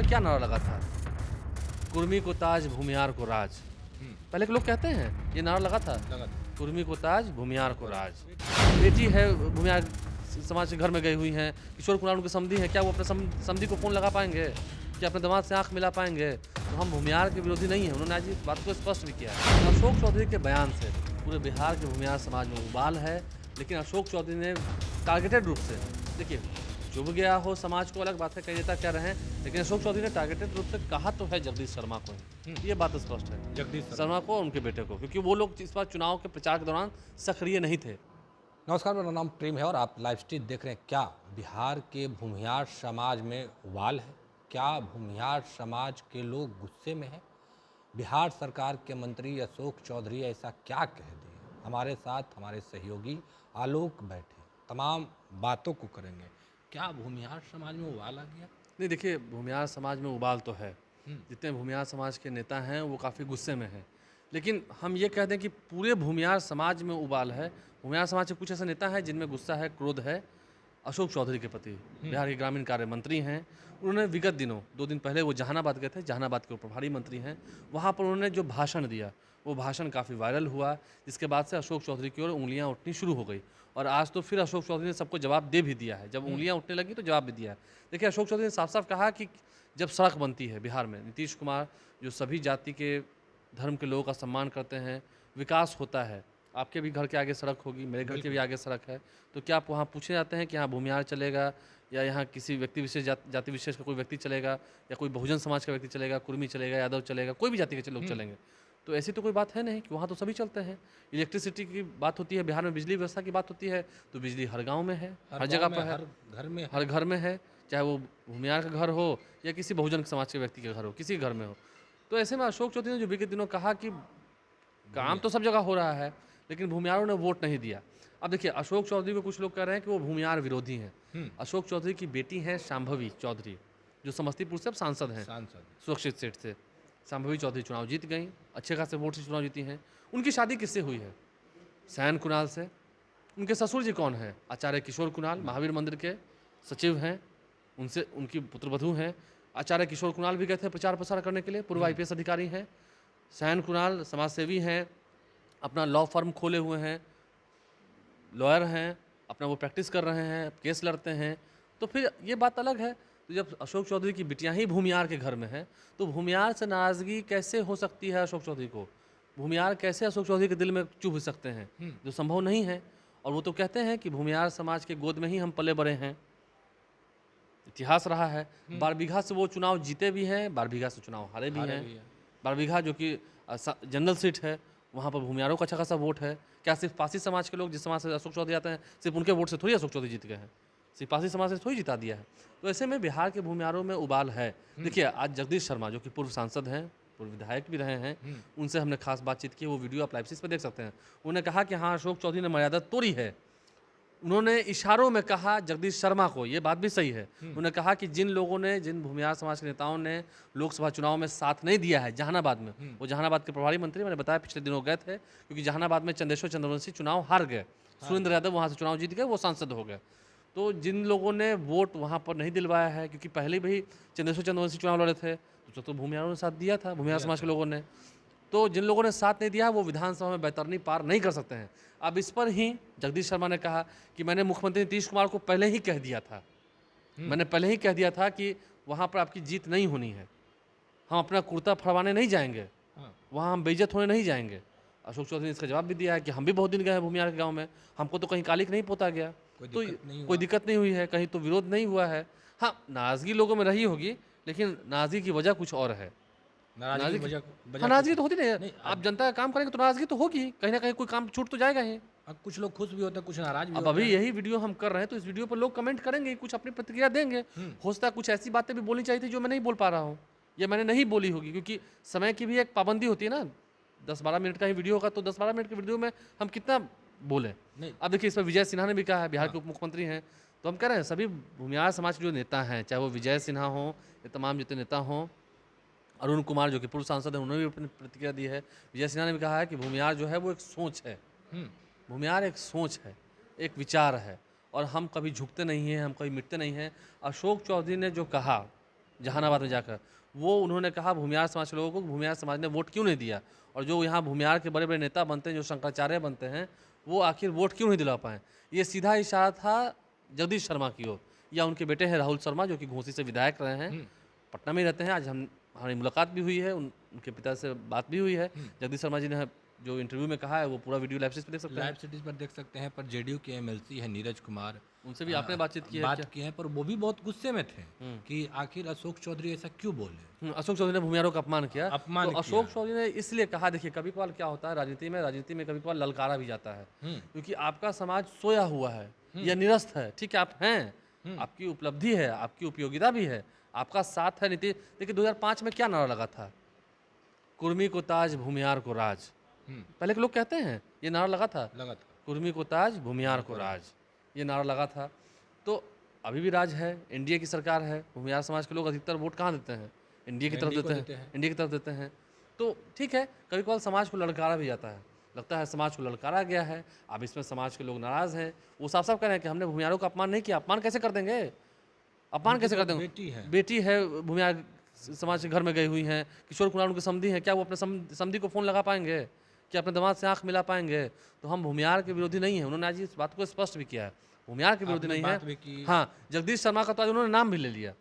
में क्या नारा लगा था? कुर्मी को ताज, भूमियार को राज। पहले के लोग कहते हैं, ये नारा लगा था। कुर्मी को ताज, भूमियार को राज। बेटी है भूमियार समाज के घर में गई हुई हैं, किशोर कुमार उनके समधी हैं, क्या वो अपने समधी को फ़ोन लगा पाएंगे? क्या अपने दामाद से आँख मिला पाएंगे? तो हम भूमियार के विरोधी नहीं हैं। उन्होंने आज इस बात को स्पष्ट भी किया है। अशोक चौधरी के बयान से पूरे बिहार के भूमियार समाज में उबाल है, लेकिन अशोक चौधरी ने टारगेटेड रूप से, देखिए, चुभ गया हो समाज को अलग बात है, कई नेता कह रहे हैं, लेकिन अशोक चौधरी ने टारगेटेड रूप से कहा तो है जगदीश शर्मा को ही। ये बात स्पष्ट है, जगदीश शर्मा को और उनके बेटे को, क्योंकि वो लोग इस बार चुनाव के प्रचार के दौरान सक्रिय नहीं थे। नमस्कार, मेरा नाम प्रेम है और आप लाइव स्ट्रीम देख रहे हैं। क्या बिहार के भूमिहार समाज में उबाल है? क्या भूमिहार समाज के लोग गुस्से में हैं? बिहार सरकार के मंत्री अशोक चौधरी ऐसा क्या कह दिए? हमारे साथ हमारे सहयोगी आलोक बैठे, तमाम बातों को करेंगे। क्या भूमिहार समाज में उबाल आ गया? नहीं, देखिए, भूमियार समाज में उबाल तो है। जितने भूमियार समाज के नेता हैं वो काफ़ी गुस्से में हैं, लेकिन हम ये कह दें कि पूरे भूमियार समाज में उबाल है। भूमियार समाज के कुछ ऐसे नेता हैं जिनमें गुस्सा है, क्रोध है अशोक चौधरी के प्रति। बिहार के ग्रामीण कार्य मंत्री हैं। उन्होंने विगत दिनों 2 दिन पहले वो जहानाबाद गए थे, जहानाबाद के वो प्रभारी मंत्री हैं। वहाँ पर उन्होंने जो भाषण दिया, वो भाषण काफ़ी वायरल हुआ, जिसके बाद से अशोक चौधरी की ओर उंगलियाँ उठनी शुरू हो गई। और आज तो फिर अशोक चौधरी ने सबको जवाब दे भी दिया है। जब उंगलियाँ उठने लगी तो जवाब भी दिया है। देखिए, अशोक चौधरी ने साफ साफ कहा कि जब सड़क बनती है बिहार में, नीतीश कुमार जो सभी जाति के धर्म के लोगों का सम्मान करते हैं, विकास होता है। आपके भी घर के आगे सड़क होगी, मेरे घर के भी आगे सड़क है, तो क्या आप वहाँ पूछे जाते हैं कि यहाँ भूमिहार चलेगा या यहाँ किसी व्यक्ति विशेष जाति विशेष का कोई व्यक्ति चलेगा या कोई बहुजन समाज का व्यक्ति चलेगा, कुर्मी चलेगा, यादव चलेगा, कोई भी जाति के लोग चलेंगे? तो ऐसी तो कोई बात है नहीं कि वहाँ तो सभी चलते हैं। इलेक्ट्रिसिटी की बात होती है, बिहार में बिजली व्यवस्था की बात होती है, तो बिजली हर गाँव में है, हर जगह पर है, हर घर में है, चाहे वो भूमिहार का घर हो या किसी बहुजन समाज के व्यक्ति के घर हो, किसी घर में हो। तो ऐसे में अशोक चौधरी ने जो विगत दिनों कहा कि काम तो सब जगह हो रहा है, लेकिन भूमिहारों ने वोट नहीं दिया। अब देखिए, अशोक चौधरी को कुछ लोग कह रहे हैं कि वो भूमिहार विरोधी हैं। अशोक चौधरी की बेटी है शांभवी चौधरी, जो समस्तीपुर से अब सांसद हैं, सुरक्षित सीट से। शांभवी चौधरी चुनाव जीत गई, अच्छे खासे वोट से चुनाव जीती हैं। उनकी शादी किससे हुई है? सैन कुणाल से। उनके ससुर जी कौन हैं? आचार्य किशोर कुणाल, महावीर मंदिर के सचिव हैं, उनसे उनकी पुत्रवधू हैं। आचार्य किशोर कुणाल भी गए थे प्रचार प्रसार करने के लिए, पूर्व IPS अधिकारी हैं। सैन कुणाल समाजसेवी हैं, अपना लॉ फर्म खोले हुए हैं, लॉयर हैं, अपना वो प्रैक्टिस कर रहे हैं, केस लड़ते हैं। तो फिर ये बात अलग है। तो जब अशोक चौधरी की बिटियां ही भूमिहार के घर में हैं, तो भूमिहार से नाराज़गी कैसे हो सकती है अशोक चौधरी को? भूमिहार कैसे अशोक चौधरी के दिल में चुभ सकते हैं? जो संभव नहीं है। और वो तो कहते हैं कि भूमिहार समाज के गोद में ही हम पले बड़े हैं, इतिहास रहा है। बारबीघा से वो चुनाव जीते भी हैं, बारबीघा से चुनाव हारे भी हैं। बारबीघा जो कि जनरल सीट है, वहाँ पर भूमिहारों का अच्छा खासा वोट है। क्या सिर्फ पासी समाज के लोग, जिस समाज से अशोक चौधरी आते हैं, सिर्फ उनके वोट से थोड़ी अशोक चौधरी जीत गए हैं? सिर्फ पासी समाज से थोड़ी जिता दिया है। तो ऐसे में बिहार के भूमिहारों में उबाल है। देखिए, आज जगदीश शर्मा जो कि पूर्व सांसद हैं, पूर्व विधायक भी रहे हैं, उनसे हमने खास बातचीत की। वो वीडियो आप लाइव स्ट्रीम पर देख सकते हैं। उन्होंने कहा कि हाँ, अशोक चौधरी ने मर्यादा तोड़ी है। उन्होंने इशारों में कहा जगदीश शर्मा को, ये बात भी सही है। उन्होंने कहा कि जिन लोगों ने, जिन भूमिहार समाज के नेताओं ने लोकसभा चुनाव में साथ नहीं दिया है जहानाबाद में, वो जहानाबाद के प्रभारी मंत्री, मैंने बताया, पिछले दिनों गए थे, क्योंकि जहानाबाद में चंदेश्वर चंद्रवंशी चुनाव हार गए, सुरेंद्र यादव वहाँ से चुनाव जीत गए, वो सांसद हो गए। तो जिन लोगों ने वोट वहाँ पर नहीं दिलवाया है, क्योंकि पहले भी चंदेश्वर चंद्रवंशी चुनाव लड़े थे, तो भूमिहारों ने साथ दिया था, भूमिहार समाज के लोगों ने। तो जिन लोगों ने साथ नहीं दिया, वो विधानसभा में बैतरनी पार नहीं कर सकते हैं। अब इस पर ही जगदीश शर्मा ने कहा कि मैंने मुख्यमंत्री नीतीश कुमार को पहले ही कह दिया था, मैंने पहले ही कह दिया था कि वहाँ पर आपकी जीत नहीं होनी है, हम अपना कुर्ता फड़वाने नहीं जाएंगे, वहाँ हम बेइज्जत होने नहीं जाएंगे। अशोक चौधरी ने इसका जवाब भी दिया है कि हम भी बहुत दिन गए हैं भूमिहार के गाँव में, हमको तो कहीं कालिक नहीं पोता गया, तो कोई दिक्कत नहीं हुई है, कहीं तो विरोध नहीं हुआ है। हाँ, नाराज़गी लोगों में रही होगी, लेकिन नाराज़गी की वजह कुछ और है। नाराज़गी तो होती नहीं है। आप जनता का काम करेंगे तो नाराज़गी तो होगी, कहीं ना कहीं कोई काम छूट तो जाएगा ही। कुछ लोग खुश भी होते हैं, कुछ नाराज भी अब अभी यही वीडियो हम कर रहे हैं, तो इस वीडियो पर लोग कमेंट करेंगे, कुछ अपनी प्रतिक्रिया देंगे। हो सकता है कुछ ऐसी बातें भी बोलनी चाहिए थी जो मैं नहीं बोल पा रहा हूँ, या मैंने नहीं बोली होगी, क्योंकि समय की भी एक पाबंदी होती है ना। 10-12 मिनट का ही वीडियो होगा, तो 10-12 मिनट के वीडियो में हम कितना बोले। अब देखिए, इस पर विजय सिन्हा ने भी कहा है, बिहार के उप मुख्यमंत्री हैं। तो हम कह रहे हैं सभी भूमिहार समाज के जो नेता हैं, चाहे वो विजय सिन्हा हों या तमाम जितने नेता हों, अरुण कुमार जो कि पूर्व सांसद हैं, उन्होंने भी अपनी प्रतिक्रिया दी है। विजय सिन्हा ने भी कहा है कि भूमिहार जो है वो एक सोच है, भूमिहार एक सोच है, एक विचार है, और हम कभी झुकते नहीं हैं, हम कभी मिटते नहीं हैं। अशोक चौधरी ने जो कहा जहानाबाद में जाकर, वो उन्होंने कहा भूमिहार समाज के लोगों को भूमिहार समाज ने वोट क्यों नहीं दिया, और जो यहाँ भूमिहार के बड़े बड़े नेता बनते हैं, जो शंकराचार्य बनते हैं, वो आखिर वोट क्यों नहीं दिला पाए। ये सीधा इशारा था जगदीश शर्मा की ओर, या उनके बेटे हैं राहुल शर्मा, जो कि घोसी से विधायक रहे हैं, पटना में ही रहते हैं। आज हमारी मुलाकात भी हुई है, उनके पिता से बात भी हुई है। जगदीश शर्मा जी ने जो इंटरव्यू में कहा है वो पूरा वीडियो लाइव पे देख सकते हैं। लाइव सिटीज पर देख सकते हैं। पर जेडीयू के एमएलसी है नीरज कुमार, उनसे भी आपने बातचीत की है बात क्या? की है, पर वो भी बहुत गुस्से में थे कि आखिर अशोक चौधरी ऐसा क्यों बोले। अशोक चौधरी ने भूमिहारों का अपमान किया। अपमान तो अशोक चौधरी ने इसलिए कहा, देखिए कभी कभार क्या होता है राजनीति में कभी कभार ललकारा भी जाता है, क्योंकि आपका समाज सोया हुआ है या निरस्त है। ठीक है, आप हैं, आपकी उपलब्धि है, आपकी उपयोगिता भी है, आपका साथ है नीति। देखिए 2005 में क्या नारा लगा था, कुर्मी को ताज भूमिहार को राज। पहले के लोग कहते हैं ये नारा लगा था, कुर्मी को ताज भूमिहार को राज, ये नारा लगा था। तो अभी भी राज है, एनडीए की सरकार है, भूमिहार समाज के लोग अधिकतर वोट कहाँ देते हैं, एनडीए की तरफ देते हैं, एनडीए की तरफ देते हैं। तो ठीक है, कभी कभार समाज को ललकारा भी जाता है, लगता है समाज को ललकारा गया है, अब इसमें समाज के लोग नाराज़ हैं। वो साफ साफ कह रहे हैं कि हमने भूमिहारों का अपमान नहीं किया। अपमान कैसे कर देंगे, अपमान कैसे कर देंगे? बेटी है भूमिहार समाज के घर में गई हुई हैं, किशोर कुमार उनके समधी हैं, क्या वो अपने समधी को फ़ोन लगा पाएंगे, क्या अपने दामाद से आंख मिला पाएंगे? तो हम भूमिहार के विरोधी नहीं हैं। उन्होंने आज इस बात को स्पष्ट भी किया है, भूमिहार के विरोधी नहीं है। हाँ, जगदीश शर्मा का तो आज उन्होंने नाम भी ले लिया।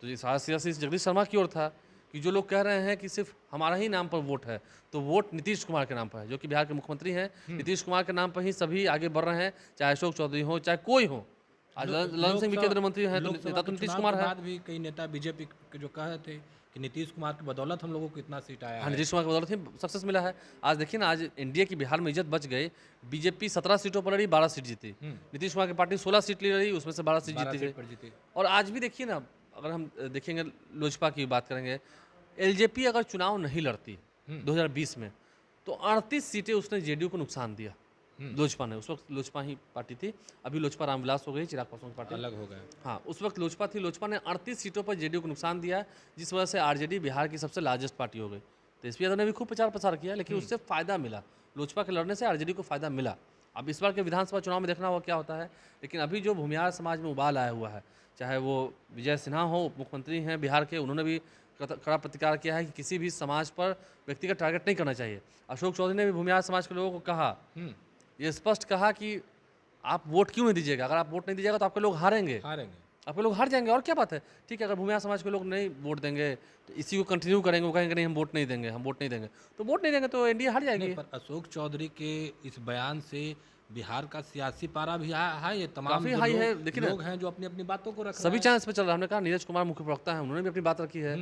तो ये सारा सियासी जगदीश शर्मा की ओर था कि जो लोग कह रहे हैं कि सिर्फ हमारा ही नाम पर वोट है, तो वोट नीतीश कुमार के नाम पर है, जो कि बिहार के मुख्यमंत्री हैं। नीतीश कुमार के नाम पर ही सभी आगे बढ़ रहे हैं, चाहे अशोक चौधरी हो, चाहे कोई हो। आज ललन सिंह भी केंद्रीय मंत्री हैं, तो नेता तो नीतीश कुमार है। भी कई नेता बीजेपी के जो कह रहे थे कि नीतीश कुमार की बदौलत हम लोगों को इतना सीट आया है। नीतीश कुमार की बदौलत ही सक्सेस मिला है। आज देखिए ना, आज एनडीए की बिहार में इज्जत बच गई। बीजेपी 17 सीटों पर लड़ी, 12 सीट जीती। नीतीश कुमार की पार्टी 16 सीट ले रही, उसमें से 12 सीट जीती। और आज भी देखिए ना, अगर हम देखेंगे लोजपा की बात करेंगे, एलजेपी अगर चुनाव नहीं लड़ती 2020 में, तो 38 सीटें उसने जेडीयू को नुकसान दिया। लोजपा ने, उस वक्त लोजपा ही पार्टी थी, अभी लोजपा रामविलास हो गई, चिराग पासवान की पार्टी अलग हो गए। हाँ, उस वक्त लोजपा थी, लोजपा ने 38 सीटों पर जेडीयू को नुकसान दिया, जिस वजह से आरजेडी बिहार की सबसे लार्जेस्ट पार्टी हो गई। तेजस्वी यादव ने भी खूब प्रचार प्रसार किया, लेकिन उससे फायदा मिला, लोजपा के लड़ने से आरजेडी को फायदा मिला। अब इस बार के विधानसभा चुनाव में देखना होगा क्या होता है। लेकिन अभी जो भूमिहार समाज में उबाल आया हुआ है, चाहे वो विजय सिन्हा हो, उप मुख्यमंत्री हैं बिहार के, उन्होंने भी कड़ा प्रतिकार किया है कि किसी भी समाज पर व्यक्तिगत टारगेट नहीं करना चाहिए। अशोक चौधरी ने भी भूमिहार समाज के लोगों को कहा, ये स्पष्ट कहा कि आप वोट क्यों नहीं दीजिएगा, अगर आप वोट नहीं दीजिएगा तो आपके लोग हारेंगे, आपके लोग हार जाएंगे। और क्या बात है, ठीक है, अगर भूमिहार समाज के लोग नहीं वोट देंगे तो इसी को कंटिन्यू करेंगे, वो कहेंगे नहीं हम वोट नहीं देंगे, हम वोट नहीं देंगे, तो वोट नहीं देंगे तो एनडीए हार जाएगी। पर अशोक चौधरी के इस बयान से बिहार का सियासी पारा भी हाई है, तमाम काफी हाई है। देखिए लोग हैं जो अपनी अपनी बातों को रख सभी चैनल्स पे चल रहा है। हमने कहा नीरज कुमार मुख्य प्रवक्ता है, उन्होंने भी अपनी बात रखी है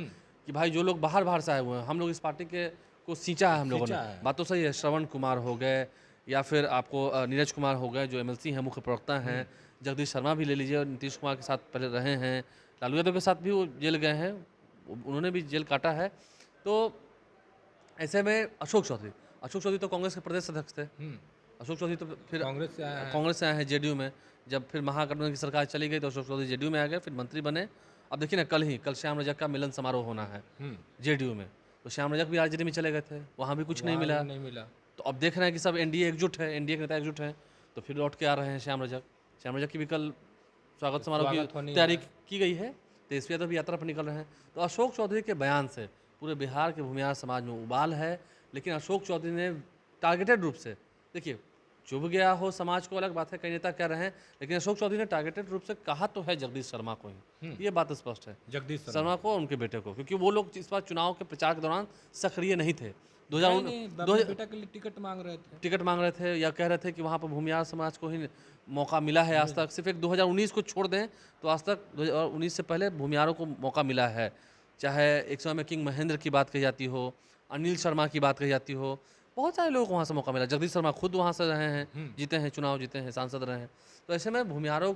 कि भाई जो लोग बाहर से आए हुए हैं, हम लोग इस पार्टी के को सींचा है, हम लोगों ने, बात तो सही है। श्रवण कुमार हो गए, या फिर आपको नीरज कुमार हो गए जो एमएलसी हैं, मुख्य प्रवक्ता हैं, जगदीश शर्मा भी ले लीजिए, नीतीश कुमार के साथ पहले रहे हैं, लालू यादव के साथ भी वो जेल गए हैं, उन्होंने भी जेल काटा है। तो ऐसे में अशोक चौधरी तो कांग्रेस के प्रदेश अध्यक्ष थे। अशोक चौधरी तो फिर कांग्रेस से आए हैं जेडीयू में। जब फिर महागठबंधन की सरकार चली गई तो अशोक चौधरी जेडीयू में आ गए, फिर मंत्री बने। अब देखिए ना, कल श्याम रजक का मिलन समारोह होना है जेडीयू में, तो श्याम रजक भी आरजेडी में चले गए थे, वहाँ भी कुछ नहीं मिला। तो अब देख रहे हैं कि सब एनडीए एकजुट है, एनडीए के नेता एकजुट हैं, तो फिर लौट के आ रहे हैं श्याम रजक की भी कल स्वागत समारोह की तैयारी की गई है। तेजस्वी यादव भी यात्रा पर निकल रहे हैं। तो अशोक चौधरी के बयान से पूरे बिहार के भूमिहार समाज में उबाल है। लेकिन अशोक चौधरी ने टारगेटेड रूप से, देखिए चुभ गया हो समाज को अलग बात है, कई नेता कह रहे हैं, लेकिन अशोक चौधरी ने टारगेटेड रूप से कहा तो है जगदीश शर्मा को ही, ये बात स्पष्ट है, जगदीश शर्मा को और उनके बेटे को, क्योंकि वो लोग इस बार चुनाव के प्रचार के दौरान सक्रिय नहीं थे। 2019 बेटा के लिए टिकट मांग रहे थे या कह रहे थे कि वहाँ पर भूमिहार समाज को ही मौका मिला है आज तक। सिर्फ एक 2019 को छोड़ दें तो आज तक 2019 से पहले भूमिहारों को मौका मिला है। चाहे एक समय में किंग महेंद्र की बात कही जाती हो, अनिल शर्मा की बात कही जाती हो, बहुत सारे लोगों को वहाँ से मौका मिला। जगदीश शर्मा खुद वहाँ से रहे हैं, जीते हैं, चुनाव जीते हैं, सांसद रहे हैं। तो ऐसे में भूमिहारों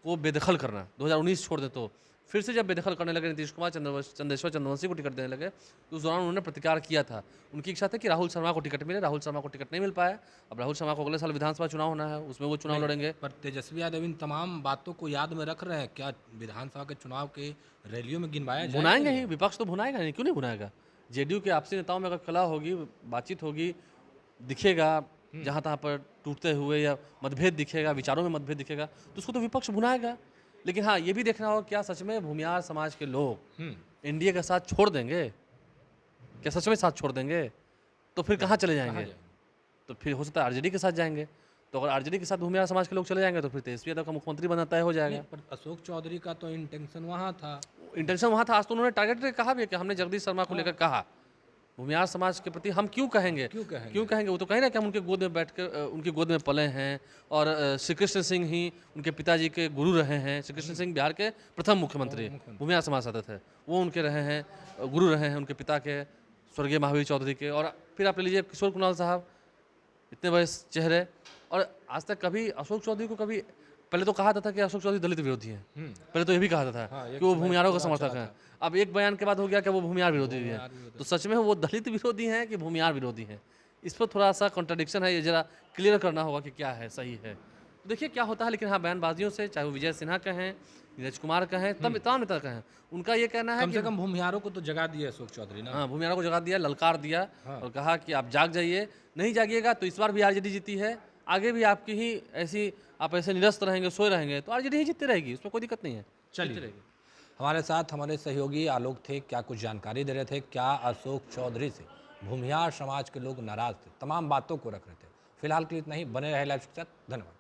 को बेदखल करना 2019 छोड़ दे, तो फिर से जब बेदखल करने लगे नीतीश कुमार, चंदेश्वर चंद्रवंशी को टिकट देने लगे, तो उस दौरान उन्होंने प्रतिकार किया था। उनकी इच्छा थी कि राहुल शर्मा को टिकट मिले, राहुल शर्मा को टिकट नहीं मिल पाया। अब राहुल शर्मा को अगले साल विधानसभा चुनाव होना है, उसमें वो चुनाव लड़ेंगे। पर तेजस्वी यादव इन तमाम बातों को याद में रख रहे हैं क्या? विधानसभा के चुनाव के रैलियों में गिनवाया जाएगा? भुनाएंगे ही, विपक्ष तो भुनाएगा नहीं, क्यों नहीं भुनाएगा। जेडीयू के आपसी नेताओं में अगर कला होगी, बातचीत होगी, दिखेगा जहाँ तहाँ पर टूटते हुए या मतभेद दिखेगा, विचारों में मतभेद दिखेगा, तो उसको तो विपक्ष भुनाएगा। लेकिन हाँ, ये भी देखना होगा क्या सच में भूमिहार समाज के लोग एनडीए का साथ छोड़ देंगे? क्या सच में साथ छोड़ देंगे? तो फिर कहाँ चले जाएंगे? तो फिर हो सकता है आरजेडी के साथ जाएंगे। तो अगर आरजेडी के साथ भूमिहार समाज के लोग चले जाएंगे तो फिर तेजस्वी यादव का मुख्यमंत्री बनना तय हो जाएगा। पर अशोक चौधरी का तो इंटेंशन वहाँ था। इंटेंशन वहाँ था। आज तो उन्होंने टारगेट करके कहा भी है कि हमने जगदीश शर्मा को लेकर कहा, भूमिहार समाज के प्रति हम क्यों कहेंगे? क्यों कहेंगे? वो तो कहीं ना कि हम उनके गोद में बैठ कर उनकी गोद में पले हैं और श्री कृष्ण सिंह ही उनके पिताजी के गुरु रहे हैं। श्री कृष्ण सिंह बिहार के प्रथम मुख्यमंत्री भूमिहार समाज से थे, वो उनके रहे हैं, गुरु रहे हैं उनके पिता के स्वर्गीय महावीर चौधरी के। और फिर आप ले लीजिए किशोर कुणाल साहब, इतने बड़े चेहरे, और आज तक कभी अशोक चौधरी को कभी, पहले तो कहा था कि अशोक चौधरी दलित विरोधी हैं, पहले तो ये भी कहा था कि वो भूमिहारों का समर्थक हैं। अब एक बयान के बाद हो गया कि वो भूमिहार विरोधी भी हैं। तो सच में वो दलित विरोधी हैं कि भूमिहार विरोधी हैं? इस पर थोड़ा सा कॉन्ट्रडिक्शन है, ये जरा क्लियर करना होगा कि क्या है, सही है। तो देखिए क्या होता है। लेकिन हाँ, बयानबाजियों से, चाहे वो विजय सिन्हा कहें, नीरज कुमार कहें, तमाम नेता कहें, उनका ये कहना है कम से कम भूमिहारों को तो जगा दिया अशोक चौधरी ना। हाँ, भूमिहारों को जगा दिया, ललकार दिया और कहा कि आप जाग जाइए, नहीं जागिएगा तो इस बार भी आरजेडी जीती है, आगे भी आपकी ही ऐसी, आप ऐसे निरस्त रहेंगे, सोए रहेंगे तो आरजेडी ही जीतती रहेगी, उसमें कोई दिक्कत नहीं है। चलिए, हमारे साथ हमारे सहयोगी आलोक थे, क्या कुछ जानकारी दे रहे थे, क्या अशोक चौधरी से भूमिहार समाज के लोग नाराज थे, तमाम बातों को रख रहे थे। फिलहाल के लिए इतना ही, बने रहे लाइव के साथ, धन्यवाद।